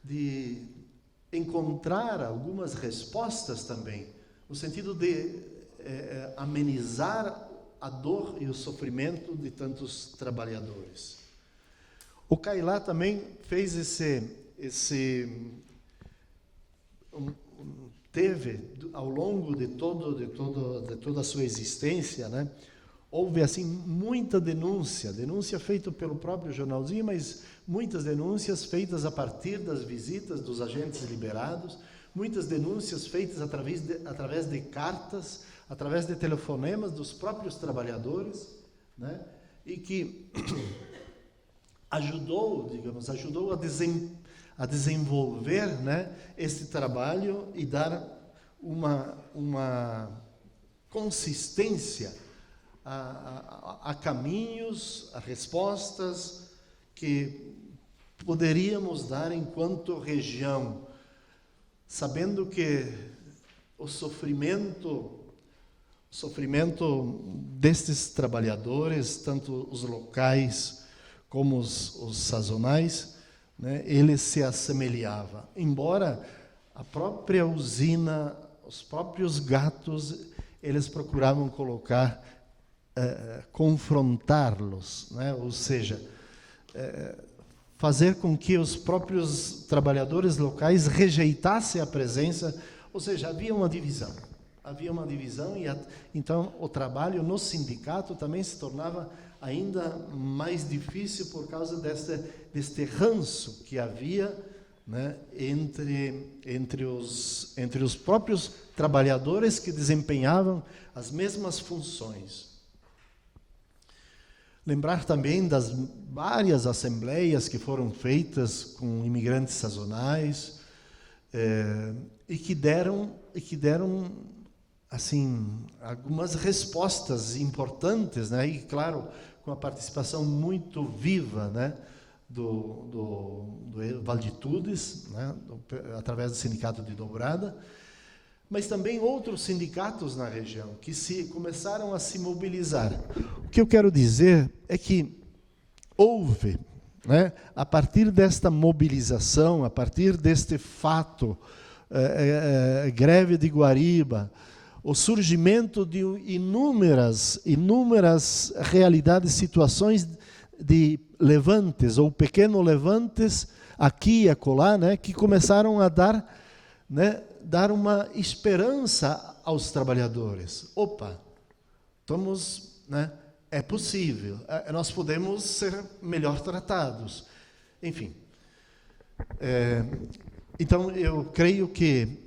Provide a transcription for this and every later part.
de encontrar algumas respostas também, no sentido de amenizar a dor e o sofrimento de tantos trabalhadores. O Kailá também fez teve ao longo de toda a sua existência, né? Houve assim muita denúncia feita pelo próprio jornalzinho, mas muitas denúncias feitas a partir das visitas dos agentes liberados, muitas denúncias feitas através de cartas, através de telefonemas dos próprios trabalhadores, né? E que ajudou a desenvolver, né, esse trabalho e dar uma consistência a caminhos, a respostas que poderíamos dar enquanto região, sabendo que o sofrimento destes trabalhadores, tanto os locais como os sazonais, né, ele se assemelhava. Embora a própria usina, os próprios gatos, eles procuravam confrontá-los, né? Ou seja, fazer com que os próprios trabalhadores locais rejeitassem a presença, ou seja, havia uma divisão e então o trabalho no sindicato também se tornava ainda mais difícil por causa deste ranço que havia, né, entre os próprios trabalhadores que desempenhavam as mesmas funções. Lembrar também das várias assembleias que foram feitas com imigrantes sazonais e que deram assim algumas respostas importantes, né? E claro, com a participação muito viva, né, do Valditudes, né, através do Sindicato de Dobrada, mas também outros sindicatos na região que começaram a se mobilizar. O que eu quero dizer é que houve, né, a partir desta mobilização, a partir deste fato, greve de Guariba, o surgimento de inúmeras realidades, situações de levantes ou pequenos levantes aqui e acolá, né, que começaram a dar uma esperança aos trabalhadores. Opa, estamos, né, é possível, nós podemos ser melhor tratados. Enfim, então eu creio que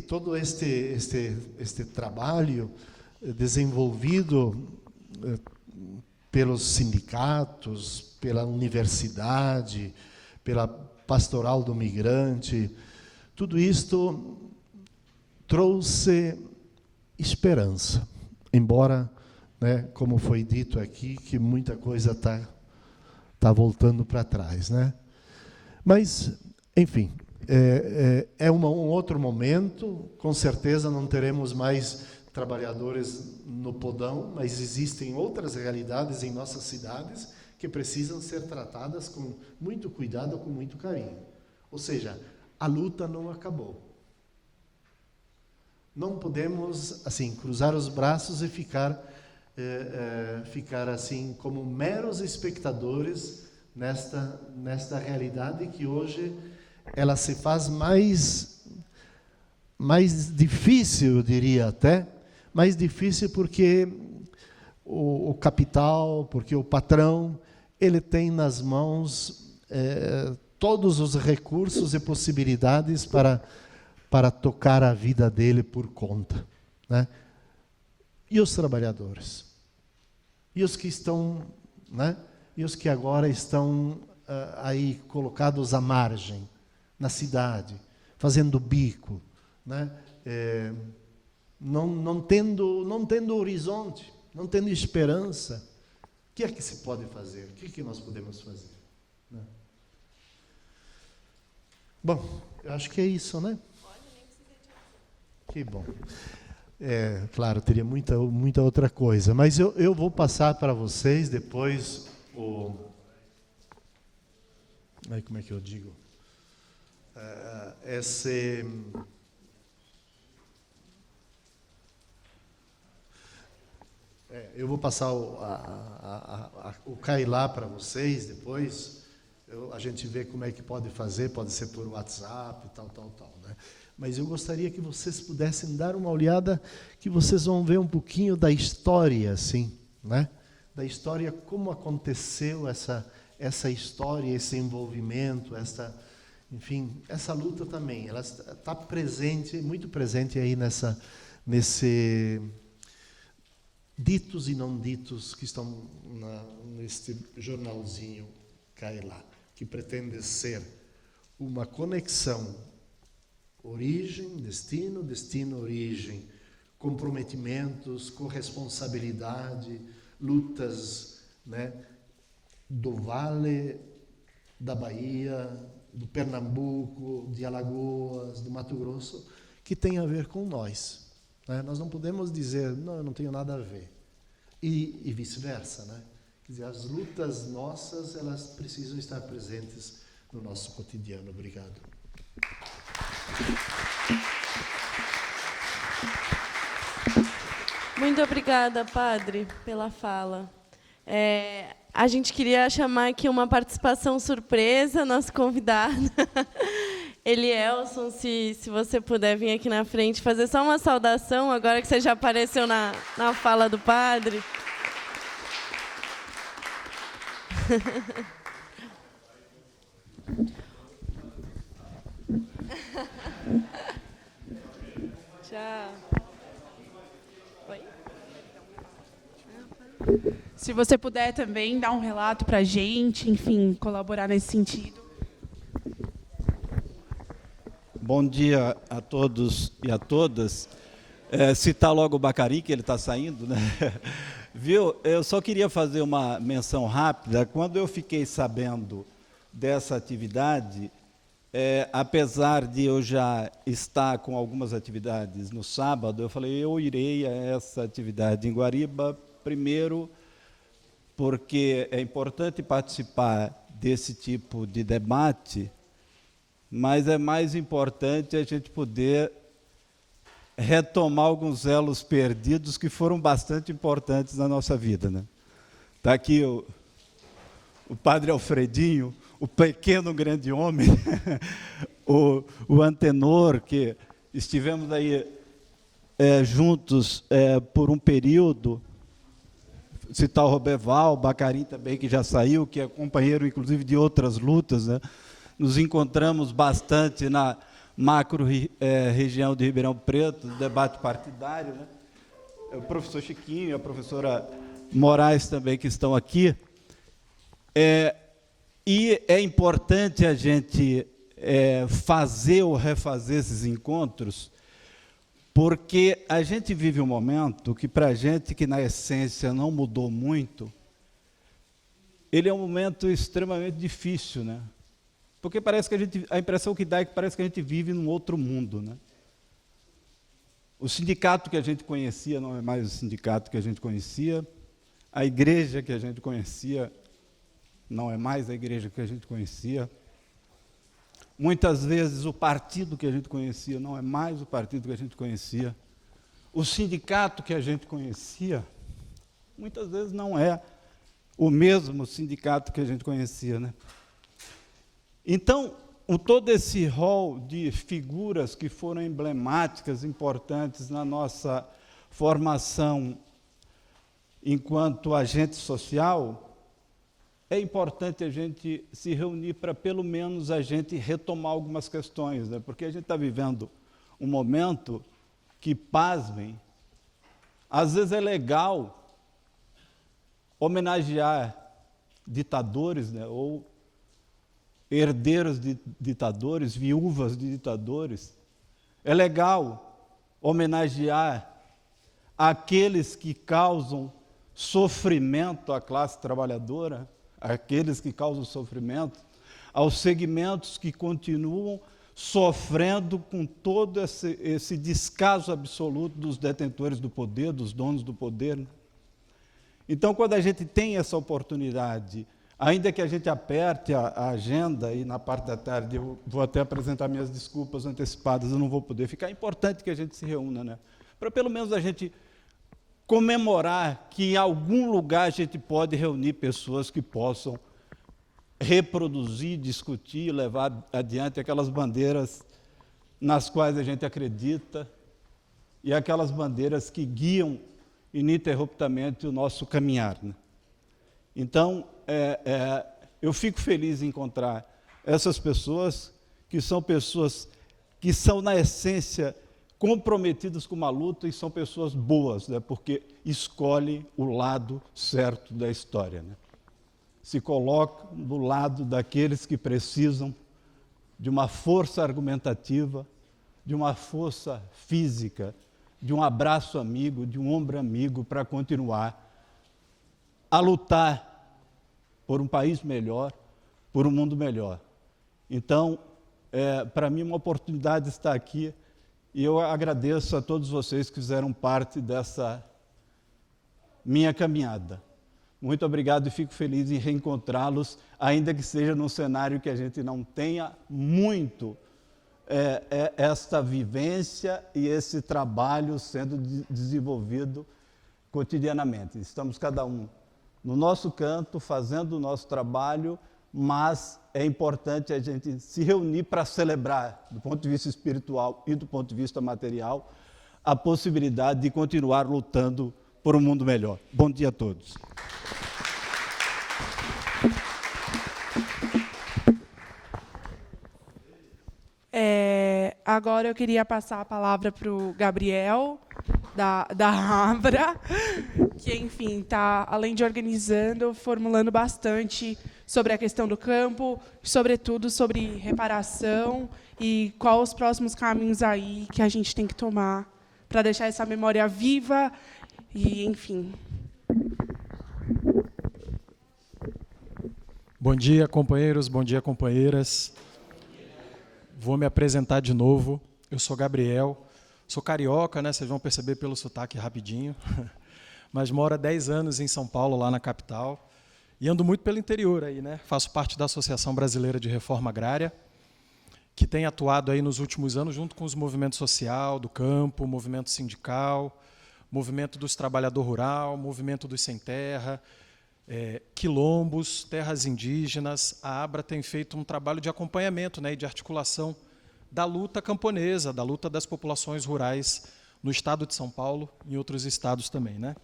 todo este trabalho desenvolvido pelos sindicatos, pela universidade, pela pastoral do migrante, tudo isto trouxe esperança, embora, né, como foi dito aqui, que muita coisa tá voltando para trás, né? Mas, enfim, é um outro momento, com certeza não teremos mais trabalhadores no podão, mas existem outras realidades em nossas cidades que precisam ser tratadas com muito cuidado, com muito carinho. Ou seja, a luta não acabou. Não podemos assim cruzar os braços e ficar assim como meros espectadores nesta realidade que hoje ela se faz mais difícil, eu diria até, mais difícil porque o capital, porque o patrão, ele tem nas mãos todos os recursos e possibilidades para tocar a vida dele por conta, né? E os trabalhadores? E os que estão, né? E os que agora estão aí colocados à margem, na cidade, fazendo bico, né? Não tendo horizonte, não tendo esperança. O que é que se pode fazer? O que é que nós podemos fazer? Né? Bom, eu acho que é isso, né? Que bom. Claro, teria muita outra coisa, mas eu vou passar para vocês depois como é que eu digo? Eu vou passar o Kailá para vocês depois. A gente vê como é que pode fazer, pode ser por WhatsApp, tal, né? Mas eu gostaria que vocês pudessem dar uma olhada, que vocês vão ver um pouquinho da história, assim, né? Da história, como aconteceu essa história, esse envolvimento, enfim, essa luta também. Ela está presente, muito presente aí nesse ditos e não ditos que estão neste jornalzinho Kailá, que pretende ser uma conexão origem, destino, destino, origem, comprometimentos, corresponsabilidade, lutas, né, do Vale, da Bahia, do Pernambuco, de Alagoas, do Mato Grosso, que tem a ver com nós. Né? Nós não podemos dizer, não, eu não tenho nada a ver. E vice-versa, né? Quer dizer, as lutas nossas, elas precisam estar presentes no nosso cotidiano. Obrigado. Muito obrigada, padre, pela fala. A gente queria chamar aqui uma participação surpresa, nosso convidado, Elielson, se você puder vir aqui na frente, fazer só uma saudação, agora que você já apareceu na fala do padre. Tchau. Oi? Se você puder também dar um relato para a gente, enfim, colaborar nesse sentido. Bom dia a todos e a todas. Citar logo o Bacari, que ele está saindo, né? Viu? Eu só queria fazer uma menção rápida. Quando eu fiquei sabendo dessa atividade, apesar de eu já estar com algumas atividades no sábado, eu falei, eu irei a essa atividade em Guariba, primeiro porque é importante participar desse tipo de debate, mas é mais importante a gente poder retomar alguns elos perdidos que foram bastante importantes na nossa vida, né? Está aqui o padre Alfredinho, o pequeno grande homem, o Antenor, que estivemos aí juntos por um período. Citar o Roberval, o Bacari também, que já saiu, que é companheiro, inclusive, de outras lutas, né? Nos encontramos bastante na macro-região de Ribeirão Preto, no debate partidário, né? O professor Chiquinho, a professora Moraes também, que estão aqui. E é importante a gente fazer ou refazer esses encontros, porque a gente vive um momento que, para a gente que, na essência, não mudou muito, ele é um momento extremamente difícil, né? Porque parece que a impressão que dá é que parece que a gente vive num outro mundo, né? O sindicato que a gente conhecia não é mais o sindicato que a gente conhecia, a igreja que a gente conhecia não é mais a igreja que a gente conhecia. Muitas vezes o partido que a gente conhecia não é mais o partido que a gente conhecia. O sindicato que a gente conhecia, muitas vezes não é o mesmo sindicato que a gente conhecia, né? Então, todo esse rol de figuras que foram emblemáticas, importantes na nossa formação enquanto agente social, é importante a gente se reunir para, pelo menos, a gente retomar algumas questões, né? Porque a gente está vivendo um momento que, pasmem, às vezes é legal homenagear ditadores, né? Ou herdeiros de ditadores, viúvas de ditadores. É legal homenagear aqueles que causam sofrimento à classe trabalhadora, aqueles que causam sofrimento, aos segmentos que continuam sofrendo com todo esse descaso absoluto dos detentores do poder, dos donos do poder. Então, quando a gente tem essa oportunidade, Ainda que a gente aperte a agenda, e na parte da tarde eu vou até apresentar minhas desculpas antecipadas, eu não vou poder ficar, é importante que a gente se reúna, né? Para pelo menos a gente comemorar que em algum lugar a gente pode reunir pessoas que possam reproduzir, discutir, levar adiante aquelas bandeiras nas quais a gente acredita e aquelas bandeiras que guiam ininterruptamente o nosso caminhar, né? Então, eu fico feliz em encontrar essas pessoas que são, na essência, comprometidas com uma luta e são pessoas boas, né? Porque escolhem o lado certo da história, né? Se colocam do lado daqueles que precisam de uma força argumentativa, de uma força física, de um abraço amigo, de um ombro amigo para continuar a lutar por um país melhor, por um mundo melhor. Então, para mim, uma oportunidade estar aqui, e eu agradeço a todos vocês que fizeram parte dessa minha caminhada. Muito obrigado e fico feliz em reencontrá-los, ainda que seja num cenário que a gente não tenha muito esta vivência e esse trabalho sendo desenvolvido cotidianamente. Estamos cada um no nosso canto, fazendo o nosso trabalho, mas é importante a gente se reunir para celebrar, do ponto de vista espiritual e do ponto de vista material, a possibilidade de continuar lutando por um mundo melhor. Bom dia a todos. Agora eu queria passar a palavra para o Gabriel, da Abra, que, enfim, está, além de organizando, formulando bastante sobre a questão do campo, sobretudo sobre reparação e quais os próximos caminhos aí que a gente tem que tomar para deixar essa memória viva e, enfim. Bom dia, companheiros, bom dia, companheiras. Vou me apresentar de novo. Eu sou Gabriel, sou carioca, né? Vocês vão perceber pelo sotaque rapidinho, mas moro há 10 anos em São Paulo, lá na capital, e ando muito pelo interior aí, né? Faço parte da Associação Brasileira de Reforma Agrária, que tem atuado aí nos últimos anos junto com os movimentos social, do campo, movimento sindical, movimento dos trabalhadores rural, movimento dos sem terra, quilombos, terras indígenas. A Abra tem feito um trabalho de acompanhamento, né, e de articulação da luta camponesa, da luta das populações rurais no estado de São Paulo e em outros estados também, né?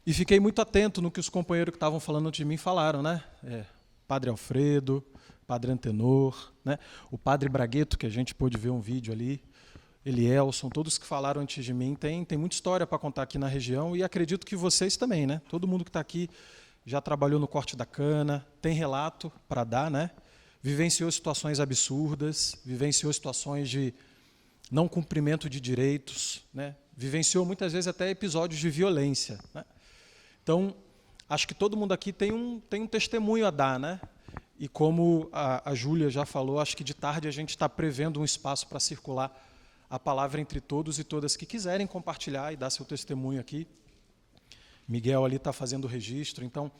E fiquei muito atento no que os companheiros que estavam falando antes de mim falaram, né? Padre Alfredo, Padre Antenor, né? O Padre Bragueto, que a gente pôde ver um vídeo ali, Elielson, todos que falaram antes de mim, tem muita história para contar aqui na região, e acredito que vocês também, né? Todo mundo que está aqui já trabalhou no corte da cana, tem relato para dar, né? Vivenciou situações absurdas, vivenciou situações de não cumprimento de direitos, né? Vivenciou muitas vezes até episódios de violência, né? Então, acho que todo mundo aqui tem um testemunho a dar, né? E como a Júlia já falou, acho que de tarde a gente está prevendo um espaço para circular a palavra entre todos e todas que quiserem compartilhar e dar seu testemunho aqui. Miguel ali está fazendo o registro, então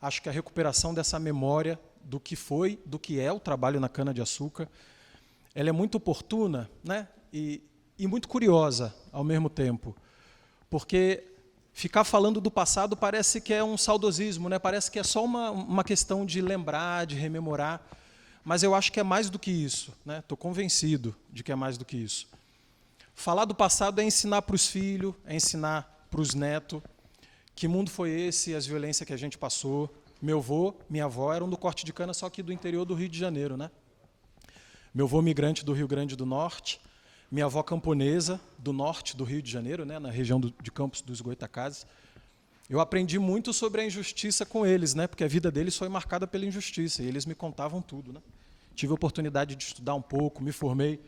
acho que a recuperação dessa memória do que foi, do que é o trabalho na cana-de-açúcar, ela é muito oportuna, né? E muito curiosa ao mesmo tempo, porque ficar falando do passado parece que é um saudosismo, né? Parece que é só uma questão de lembrar, de rememorar, mas eu acho que é mais do que isso, né? Estou convencido de que é mais do que isso. Falar do passado é ensinar para os filhos, é ensinar para os netos que mundo foi esse, as violências que a gente passou. Meu avô, minha avó eram do corte de cana, só que do interior do Rio de Janeiro, né? Meu avô migrante do Rio Grande do Norte, minha avó camponesa do norte do Rio de Janeiro, né, na região de Campos dos Goitacazes. Eu aprendi muito sobre a injustiça com eles, né, porque a vida deles foi marcada pela injustiça, e eles me contavam tudo, né? Tive a oportunidade de estudar um pouco, me formei.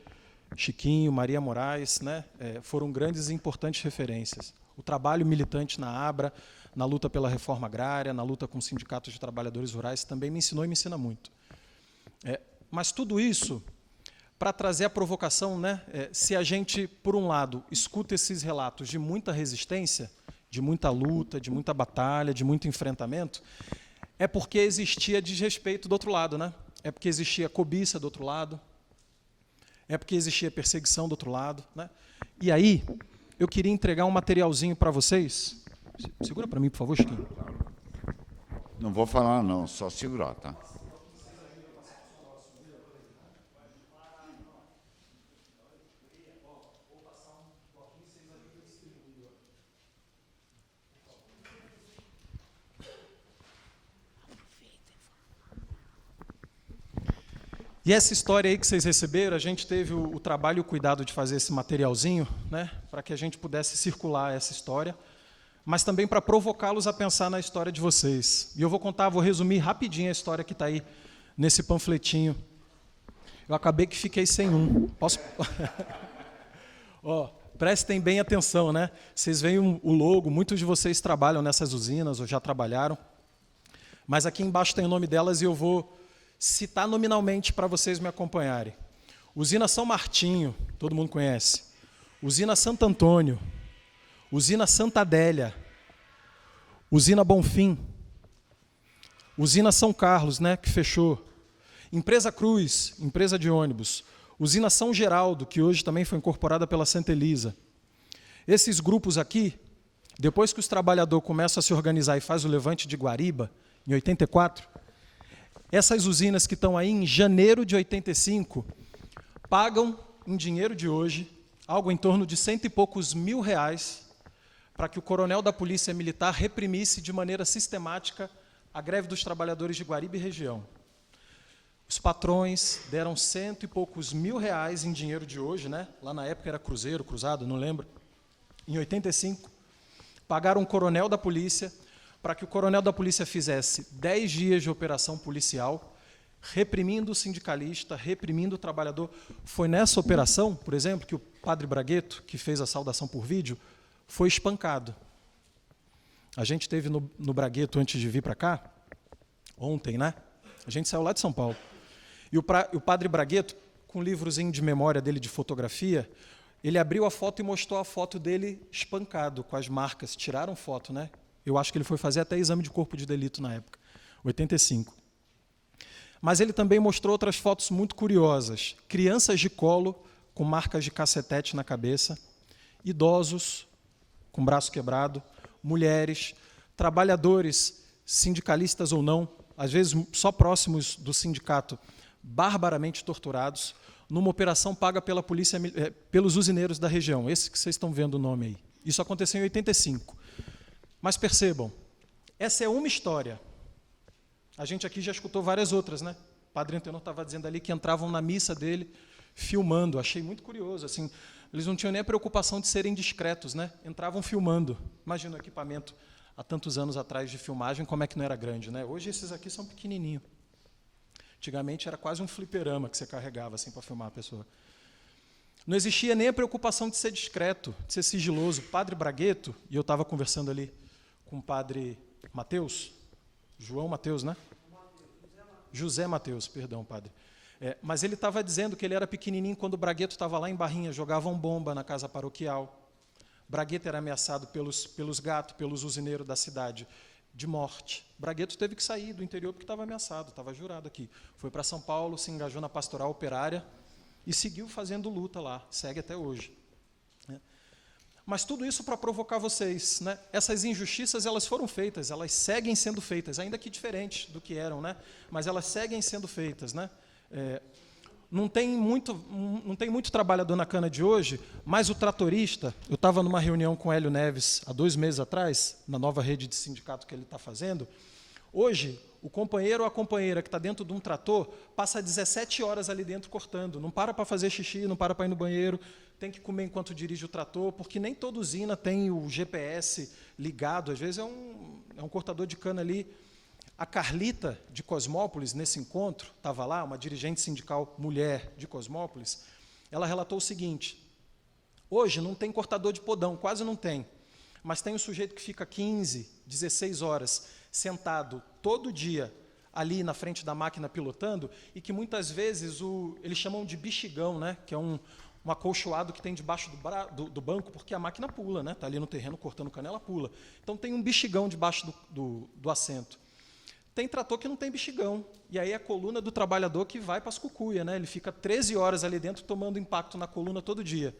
Chiquinho, Maria Moraes, né, foram grandes e importantes referências. O trabalho militante na Abra, na luta pela reforma agrária, na luta com sindicatos de trabalhadores rurais, também me ensinou e me ensina muito. Mas tudo isso para trazer a provocação, né, se a gente, por um lado, escuta esses relatos de muita resistência, de muita luta, de muita batalha, de muito enfrentamento, é porque existia desrespeito do outro lado, né? É porque existia cobiça do outro lado, é porque existia perseguição do outro lado, né? E aí, eu queria entregar um materialzinho para vocês. Segura para mim, por favor, Chiquinho. Não vou falar, não, só segurar, tá? E essa história aí que vocês receberam, a gente teve o trabalho e o cuidado de fazer esse materialzinho, né, para que a gente pudesse circular essa história, mas também para provocá-los a pensar na história de vocês. E eu vou resumir rapidinho a história que está aí nesse panfletinho. Eu acabei que fiquei sem um. Posso? Ó, prestem bem atenção, né? Vocês veem o logo, muitos de vocês trabalham nessas usinas ou já trabalharam, mas aqui embaixo tem o nome delas e eu vou citar nominalmente para vocês me acompanharem. Usina São Martinho, todo mundo conhece. Usina Santo Antônio. Usina Santa Adélia. Usina Bonfim. Usina São Carlos, né, que fechou. Empresa Cruz, empresa de ônibus. Usina São Geraldo, que hoje também foi incorporada pela Santa Elisa. Esses grupos aqui, depois que os trabalhadores começam a se organizar e faz o levante de Guariba, em 84, essas usinas que estão aí, em janeiro de 85, pagam, em dinheiro de hoje, algo em torno de R$100 e poucos mil para que o coronel da Polícia Militar reprimisse de maneira sistemática a greve dos trabalhadores de Guariba e região. Os patrões deram R$100 e poucos mil em dinheiro de hoje, né? Lá na época era cruzeiro, cruzado, não lembro. Em 85, pagaram um coronel da polícia para que o coronel da polícia fizesse 10 dias de operação policial, reprimindo o sindicalista, reprimindo o trabalhador. Foi nessa operação, por exemplo, que o padre Bragueto, que fez a saudação por vídeo, foi espancado. A gente esteve no Bragueto antes de vir para cá, ontem, né? A gente saiu lá de São Paulo. E o padre Bragueto, com um livrozinho de memória dele de fotografia, ele abriu a foto e mostrou a foto dele espancado, com as marcas. Tiraram foto, né? Eu acho que ele foi fazer até exame de corpo de delito na época, 85. Mas ele também mostrou outras fotos muito curiosas. Crianças de colo com marcas de cacetete na cabeça, idosos com braço quebrado, mulheres, trabalhadores, sindicalistas ou não, às vezes só próximos do sindicato, barbaramente torturados, numa operação paga pela polícia, pelos usineiros da região, esse que vocês estão vendo o nome aí. Isso aconteceu em 85. Mas percebam, essa é uma história. A gente aqui já escutou várias outras, né? O padre Antenor estava dizendo ali que entravam na missa dele filmando. Achei muito curioso. Assim, eles não tinham nem a preocupação de serem discretos, né? Entravam filmando. Imagina o equipamento há tantos anos atrás de filmagem, como é que não era grande, né? Hoje esses aqui são pequenininhos. Antigamente era quase um fliperama que você carregava assim para filmar a pessoa. Não existia nem a preocupação de ser discreto, de ser sigiloso. O padre Bragueto, e eu estava conversando ali com o padre Mateus, João Mateus, né? José Mateus, perdão, padre. Mas ele estava dizendo que ele era pequenininho quando o Bragueto estava lá em Barrinha, jogavam bomba na casa paroquial. Bragueto era ameaçado pelos gatos, pelos usineiros da cidade, de morte. Bragueto teve que sair do interior porque estava ameaçado, estava jurado aqui. Foi para São Paulo, se engajou na pastoral operária e seguiu fazendo luta lá, segue até hoje. Mas tudo isso para provocar vocês, né? Essas injustiças, elas foram feitas, elas seguem sendo feitas, ainda que diferentes do que eram, né? Mas elas seguem sendo feitas, né? Não tem muito trabalhador na cana de hoje, mas o tratorista, eu estava numa reunião com o Hélio Neves há 2 meses atrás, na nova rede de sindicato que ele está fazendo. Hoje, o companheiro ou a companheira que está dentro de um trator passa 17 horas ali dentro cortando, não para fazer xixi, não para ir no banheiro, tem que comer enquanto dirige o trator, porque nem toda usina tem o GPS ligado, às vezes é um cortador de cana ali. A Carlita, de Cosmópolis, nesse encontro, estava lá, uma dirigente sindical mulher de Cosmópolis, ela relatou o seguinte: hoje não tem cortador de podão, quase não tem, mas tem um sujeito que fica 15, 16 horas sentado todo dia ali na frente da máquina pilotando, e que muitas vezes eles chamam de bexigão, né, que é um um acolchoado que tem debaixo do banco, porque a máquina pula, né? Está ali no terreno cortando cana, ela pula. Então tem um bexigão debaixo do assento. Tem trator que não tem bexigão, e aí é a coluna do trabalhador que vai para as cucuia, né? Ele fica 13 horas ali dentro tomando impacto na coluna todo dia.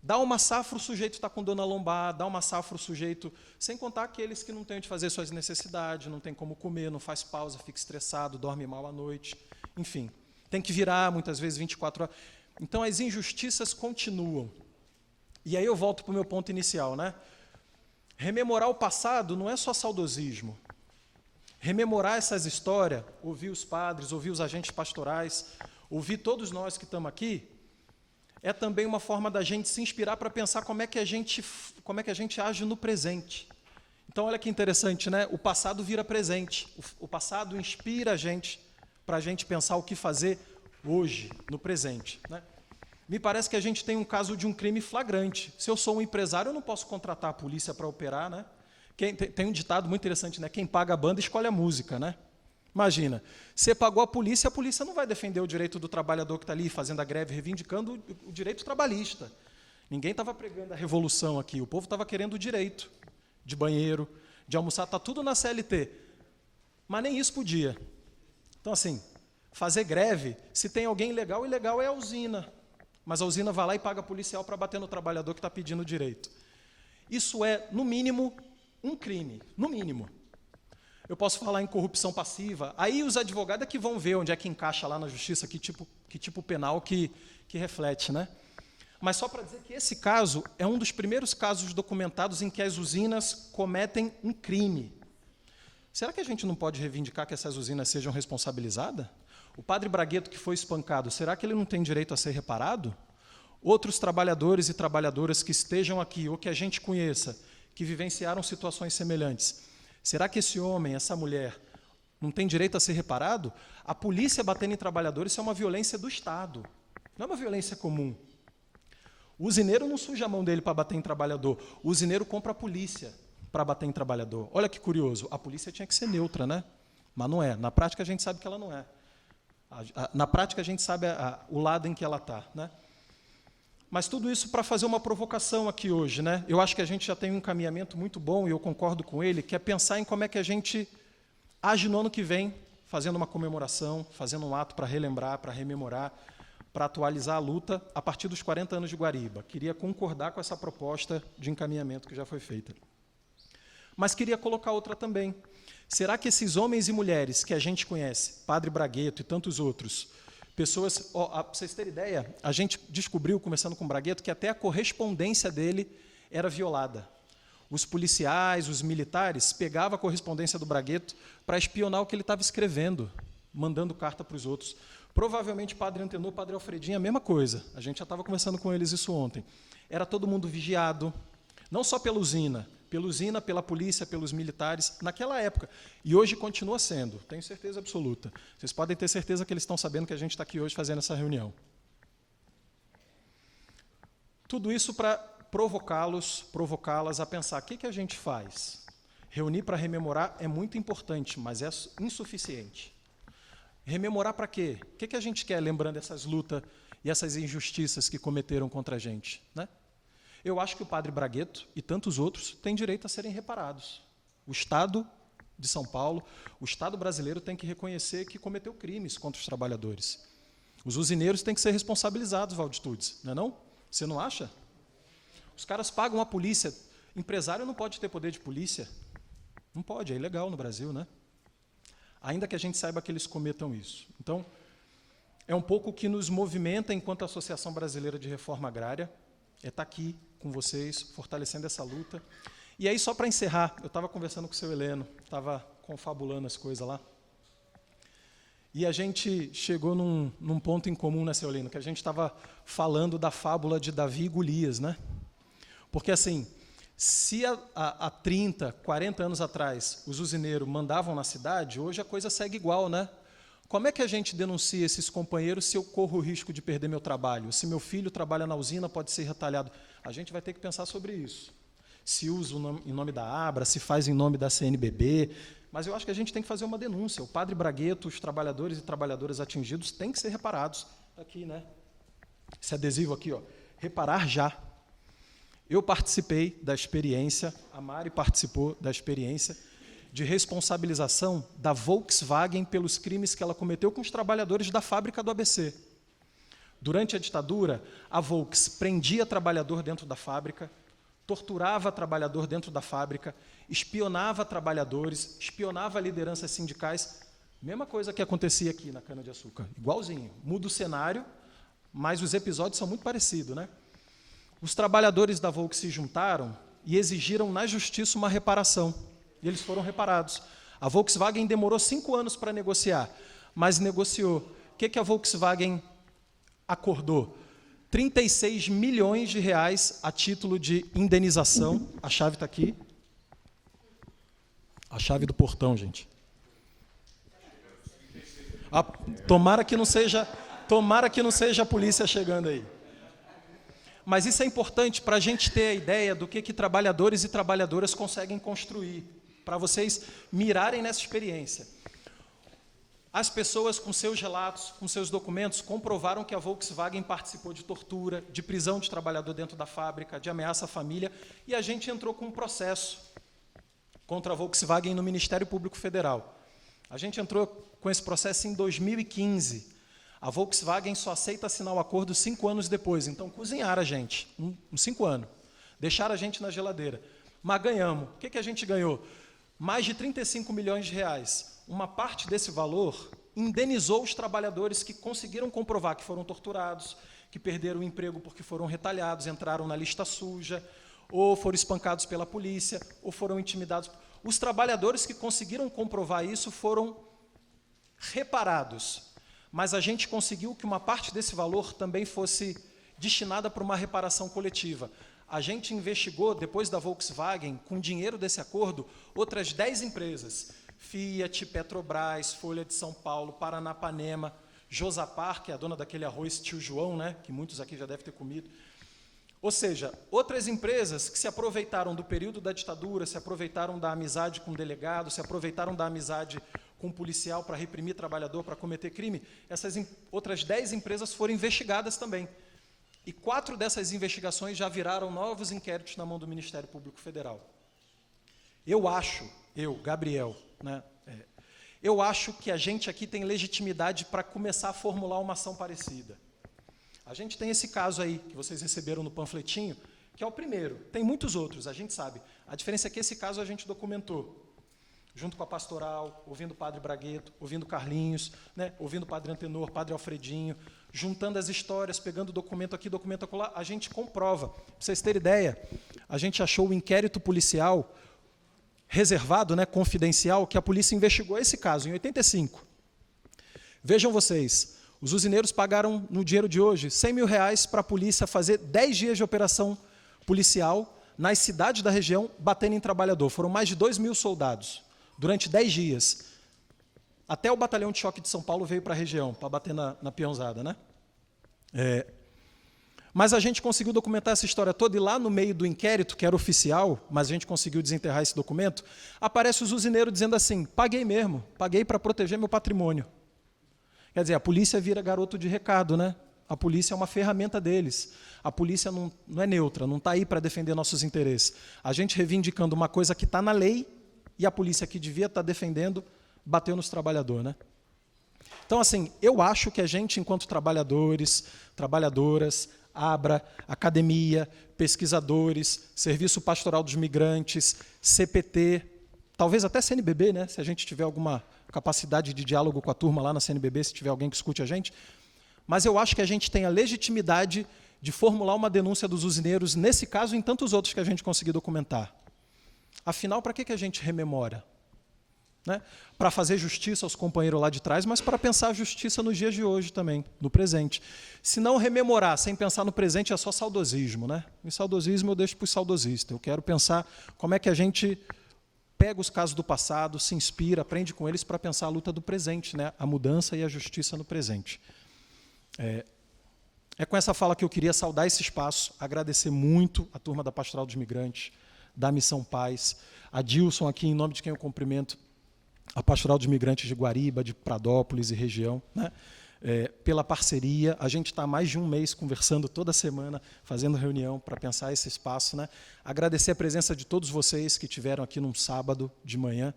Dá uma safra, o sujeito está com dor na lombar, dá uma safra, o sujeito... Sem contar aqueles que não têm onde fazer suas necessidades, não tem como comer, não faz pausa, fica estressado, dorme mal à noite, enfim. Tem que virar, muitas vezes, 24 horas. Então, as injustiças continuam. E aí eu volto para o meu ponto inicial, né? Rememorar o passado não é só saudosismo. Rememorar essas histórias, ouvir os padres, ouvir os agentes pastorais, ouvir todos nós que estamos aqui, é também uma forma da gente se inspirar para pensar como é que a gente age no presente. Então, olha que interessante, né? O passado vira presente. O passado inspira a gente para a gente pensar o que fazer hoje, no presente, né? Me parece que a gente tem um caso de um crime flagrante. Se eu sou um empresário, eu não posso contratar a polícia para operar, né? Tem um ditado muito interessante, né? Quem paga a banda escolhe a música, né? Imagina, você pagou a polícia não vai defender o direito do trabalhador que está ali fazendo a greve, reivindicando o direito trabalhista. Ninguém estava pregando a revolução aqui, o povo estava querendo o direito de banheiro, de almoçar, está tudo na CLT. Mas nem isso podia. Então, assim, fazer greve, se tem alguém ilegal, ilegal é a usina. Mas a usina vai lá e paga policial para bater no trabalhador que está pedindo direito. Isso é, no mínimo, um crime, no mínimo. Eu posso falar em corrupção passiva. Aí os advogados é que vão ver onde é que encaixa lá na justiça, que tipo penal que reflete, né? Mas só para dizer que esse caso é um dos primeiros casos documentados em que as usinas cometem um crime. Será que a gente não pode reivindicar que essas usinas sejam responsabilizadas? O padre Bragueto que foi espancado, será que ele não tem direito a ser reparado? Outros trabalhadores e trabalhadoras que estejam aqui, ou que a gente conheça, que vivenciaram situações semelhantes, será que esse homem, essa mulher, não tem direito a ser reparado? A polícia batendo em trabalhadores, isso é uma violência do Estado, não é uma violência comum. O usineiro não suja a mão dele para bater em trabalhador, o usineiro compra a polícia para bater em trabalhador. Olha que curioso, a polícia tinha que ser neutra, né? Mas não é. Na prática, a gente sabe que ela não é. Na prática, a gente sabe o lado em que ela está, né? Mas tudo isso para fazer uma provocação aqui hoje, né? Eu acho que a gente já tem um encaminhamento muito bom, e eu concordo com ele, que é pensar em como é que a gente age no ano que vem, fazendo uma comemoração, fazendo um ato para relembrar, para rememorar, para atualizar a luta a partir dos 40 anos de Guariba. Queria concordar com essa proposta de encaminhamento que já foi feita. Mas queria colocar outra também. Será que esses homens e mulheres que a gente conhece, Padre Bragueto e tantos outros, pessoas, para vocês terem ideia, a gente descobriu, começando com o Bragueto, que até a correspondência dele era violada. Os policiais, os militares, pegavam a correspondência do Bragueto para espionar o que ele estava escrevendo, mandando carta para os outros. Provavelmente Padre Antenor, Padre Alfredinho, a mesma coisa. A gente já estava conversando com eles isso ontem. Era todo mundo vigiado, não só pela usina, pela polícia, pelos militares, naquela época. E hoje continua sendo, tenho certeza absoluta. Vocês podem ter certeza que eles estão sabendo que a gente está aqui hoje fazendo essa reunião. Tudo isso para provocá-las a pensar, o que a gente faz? Reunir para rememorar é muito importante, mas é insuficiente. Rememorar para quê? O que a gente quer lembrando essas lutas e essas injustiças que cometeram contra a gente, né? Eu acho que o Padre Bragueto e tantos outros têm direito a serem reparados. O Estado de São Paulo, o Estado brasileiro tem que reconhecer que cometeu crimes contra os trabalhadores. Os usineiros têm que ser responsabilizados, Valditudes, não é não? Você não acha? Os caras pagam a polícia. Empresário não pode ter poder de polícia. Não pode, é ilegal no Brasil, né? Ainda que a gente saiba que eles cometam isso. Então, é um pouco o que nos movimenta enquanto Associação Brasileira de Reforma Agrária, é estar aqui com vocês, fortalecendo essa luta. E aí, só para encerrar, eu estava conversando com o seu Heleno, estava confabulando as coisas lá, e a gente chegou num ponto em comum, né, seu Heleno, que a gente estava falando da fábula de Davi e Golias, né? Porque, assim, se há 30, 40 anos atrás os usineiros mandavam na cidade, hoje a coisa segue igual, né? Como é que a gente denuncia esses companheiros se eu corro o risco de perder meu trabalho? Se meu filho trabalha na usina, pode ser retalhado. A gente vai ter que pensar sobre isso. Se usa em nome da Abra, se faz em nome da CNBB. Mas eu acho que a gente tem que fazer uma denúncia. O Padre Bragueto, os trabalhadores e trabalhadoras atingidos têm que ser reparados. Aqui, né? esse adesivo aqui, ó, reparar já. Eu participei da experiência, a Mari participou da experiência de responsabilização da Volkswagen pelos crimes que ela cometeu com os trabalhadores da fábrica do ABC. Durante a ditadura, a Volks prendia trabalhador dentro da fábrica, torturava trabalhador dentro da fábrica, espionava trabalhadores, espionava lideranças sindicais. Mesma coisa que acontecia aqui na cana-de-açúcar, igualzinho. Muda o cenário, mas os episódios são muito parecidos, né? Os trabalhadores da Volks se juntaram e exigiram na justiça uma reparação. E eles foram reparados. A Volkswagen demorou 5 anos para negociar, mas negociou. O que a Volkswagen acordou? 36 milhões de reais a título de indenização. A chave está aqui. A chave do portão, gente. Tomara que não seja a polícia chegando aí. Mas isso é importante para a gente ter a ideia do que trabalhadores e trabalhadoras conseguem construir, para vocês mirarem nessa experiência. As pessoas, com seus relatos, com seus documentos, comprovaram que a Volkswagen participou de tortura, de prisão de trabalhador dentro da fábrica, de ameaça à família, e a gente entrou com um processo contra a Volkswagen no Ministério Público Federal. A gente entrou com esse processo em 2015. A Volkswagen só aceita assinar o acordo 5 anos depois. Então, cozinharam a gente, uns 5 anos. Deixaram a gente na geladeira. Mas ganhamos. O que a gente ganhou? Mais de 35 milhões de reais. Uma parte desse valor indenizou os trabalhadores que conseguiram comprovar que foram torturados, que perderam o emprego porque foram retalhados, entraram na lista suja, ou foram espancados pela polícia, ou foram intimidados. Os trabalhadores que conseguiram comprovar isso foram reparados. Mas a gente conseguiu que uma parte desse valor também fosse destinada para uma reparação coletiva. A gente investigou, depois da Volkswagen, com dinheiro desse acordo, outras 10 empresas. Fiat, Petrobras, Folha de São Paulo, Paranapanema, Josapar, que é a dona daquele arroz Tio João, né, que muitos aqui já devem ter comido. Ou seja, outras empresas que se aproveitaram do período da ditadura, se aproveitaram da amizade com o delegado, se aproveitaram da amizade com o policial para reprimir trabalhador, para cometer crime, essas outras 10 empresas foram investigadas também. E 4 dessas investigações já viraram novos inquéritos na mão do Ministério Público Federal. Gabriel, né, eu acho que a gente aqui tem legitimidade para começar a formular uma ação parecida. A gente tem esse caso aí, que vocês receberam no panfletinho, que é o primeiro. Tem muitos outros, a gente sabe. A diferença é que esse caso a gente documentou, junto com a pastoral, ouvindo o padre Bragueto, ouvindo Carlinhos, né, ouvindo o padre Antenor, padre Alfredinho, juntando as histórias, pegando documento aqui, documento acolá, a gente comprova. Para vocês terem ideia, a gente achou o inquérito policial reservado, né, confidencial, que a polícia investigou esse caso, em 85. Vejam vocês, os usineiros pagaram, no dinheiro de hoje, 100 mil reais para a polícia fazer 10 dias de operação policial nas cidades da região, batendo em trabalhador. Foram mais de 2.000 soldados, durante 10 dias. Até o batalhão de choque de São Paulo veio para a região, para bater na peãozada, né? Mas a gente conseguiu documentar essa história toda, e lá no meio do inquérito, que era oficial, mas a gente conseguiu desenterrar esse documento, aparece os usineiros dizendo assim, paguei mesmo, paguei para proteger meu patrimônio. Quer dizer, a polícia vira garoto de recado, né? A polícia é uma ferramenta deles. A polícia não é neutra, não está aí para defender nossos interesses. A gente reivindicando uma coisa que está na lei, e a polícia que devia estar defendendo, bateu nos trabalhadores, né? Então, assim, eu acho que a gente, enquanto trabalhadores, trabalhadoras, ABRA, academia, pesquisadores, Serviço Pastoral dos Migrantes, CPT, talvez até CNBB, né? Se a gente tiver alguma capacidade de diálogo com a turma lá na CNBB, se tiver alguém que escute a gente. Mas eu acho que a gente tem a legitimidade de formular uma denúncia dos usineiros, nesse caso e em tantos outros que a gente conseguiu documentar. Afinal, para que a gente rememora? Né? Para fazer justiça aos companheiros lá de trás, mas para pensar a justiça nos dias de hoje também, no presente. Se não rememorar sem pensar no presente é só saudosismo. Né? E saudosismo eu deixo para os saudosistas. Eu quero pensar como é que a gente pega os casos do passado, se inspira, aprende com eles para pensar a luta do presente, né? A mudança e a justiça no presente. É com essa fala que eu queria saudar esse espaço, agradecer muito a turma da Pastoral dos Migrantes, da Missão Paz, a Dilson aqui, em nome de quem eu cumprimento, a Pastoral dos Migrantes de Guariba, de Pradópolis e região, né? pela parceria. A gente está há mais de um mês conversando toda semana, fazendo reunião para pensar esse espaço, né? Agradecer a presença de todos vocês que estiveram aqui num sábado de manhã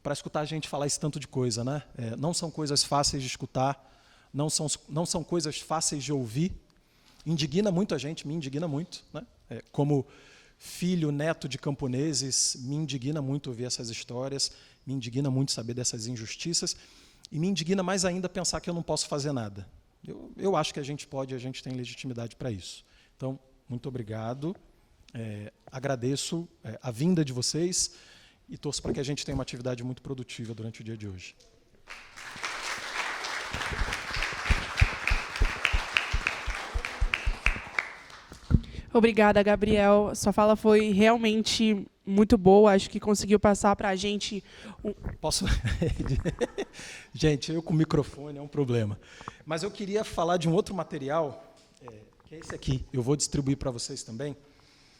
para escutar a gente falar esse tanto de coisa, né? Não são coisas fáceis de escutar, não são coisas fáceis de ouvir. Indigna muito a gente, me indigna muito, né? Como filho, neto de camponeses, me indigna muito ouvir essas histórias, me indigna muito saber dessas injustiças, e me indigna mais ainda pensar que eu não posso fazer nada. Eu acho que a gente pode, a gente tem legitimidade para isso. Então, muito obrigado, agradeço a vinda de vocês e torço para que a gente tenha uma atividade muito produtiva durante o dia de hoje. Obrigada, Gabriel. Sua fala foi realmente muito boa. Acho que conseguiu passar para a gente... Posso? Gente, eu com o microfone é um problema. Mas eu queria falar de um outro material, que é esse aqui. Eu vou distribuir para vocês também.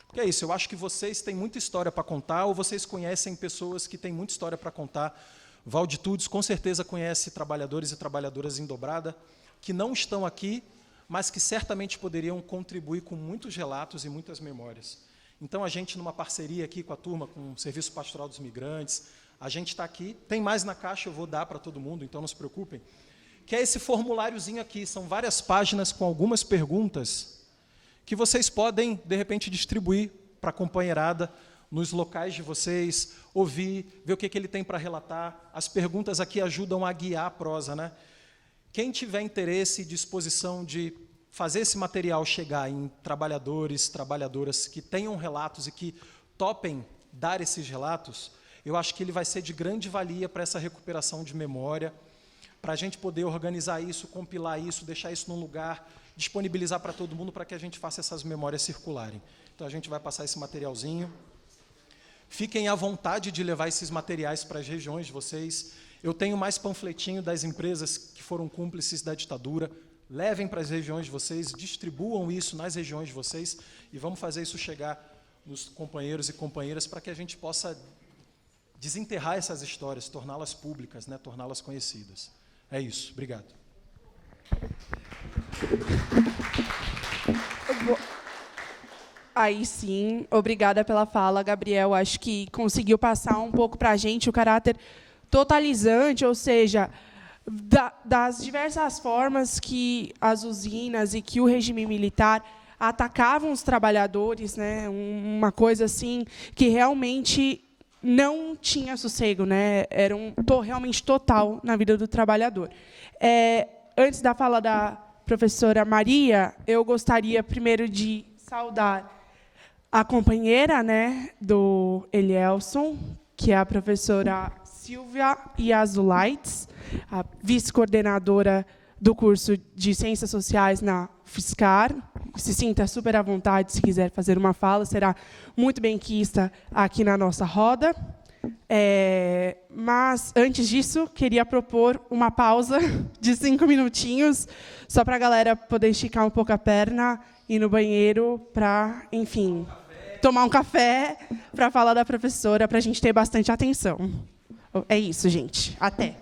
Porque é isso, eu acho que vocês têm muita história para contar, ou vocês conhecem pessoas que têm muita história para contar. Valditudes, com certeza, conhece trabalhadores e trabalhadoras em Dobrada, que não estão aqui, mas que certamente poderiam contribuir com muitos relatos e muitas memórias. Então, a gente, numa parceria aqui com a turma, com o Serviço Pastoral dos Migrantes, a gente está aqui, tem mais na caixa, eu vou dar para todo mundo, então não se preocupem, que é esse formuláriozinho aqui, são várias páginas com algumas perguntas que vocês podem, de repente, distribuir para a companheirada nos locais de vocês, ouvir, ver o que ele tem para relatar. As perguntas aqui ajudam a guiar a prosa, né? Quem tiver interesse e disposição de fazer esse material chegar em trabalhadores, trabalhadoras que tenham relatos e que topem dar esses relatos, eu acho que ele vai ser de grande valia para essa recuperação de memória, para a gente poder organizar isso, compilar isso, deixar isso num lugar, disponibilizar para todo mundo para que a gente faça essas memórias circularem. Então, a gente vai passar esse materialzinho. Fiquem à vontade de levar esses materiais para as regiões de vocês. Eu tenho mais panfletinho das empresas que foram cúmplices da ditadura. Levem para as regiões de vocês, distribuam isso nas regiões de vocês e vamos fazer isso chegar nos companheiros e companheiras para que a gente possa desenterrar essas histórias, torná-las públicas, né, torná-las conhecidas. É isso. Obrigado. Aí sim, obrigada pela fala, Gabriel. Acho que conseguiu passar um pouco para a gente o caráter totalizante, ou seja, das diversas formas que as usinas e que o regime militar atacavam os trabalhadores, né? Uma coisa assim que realmente não tinha sossego, né? Era realmente total na vida do trabalhador. Antes da fala da professora Maria, eu gostaria primeiro de saudar a companheira, né, do Elielson, que é a professora Silvia Iazulaites, a vice-coordenadora do curso de Ciências Sociais na UFSCar. Se sinta super à vontade, se quiser fazer uma fala, será muito bem-quista aqui na nossa roda. Mas, antes disso, queria propor uma pausa de 5 minutinhos, só para a galera poder esticar um pouco a perna, ir no banheiro para, enfim, tomar um café para falar da professora, para a gente ter bastante atenção. É isso, gente. Até.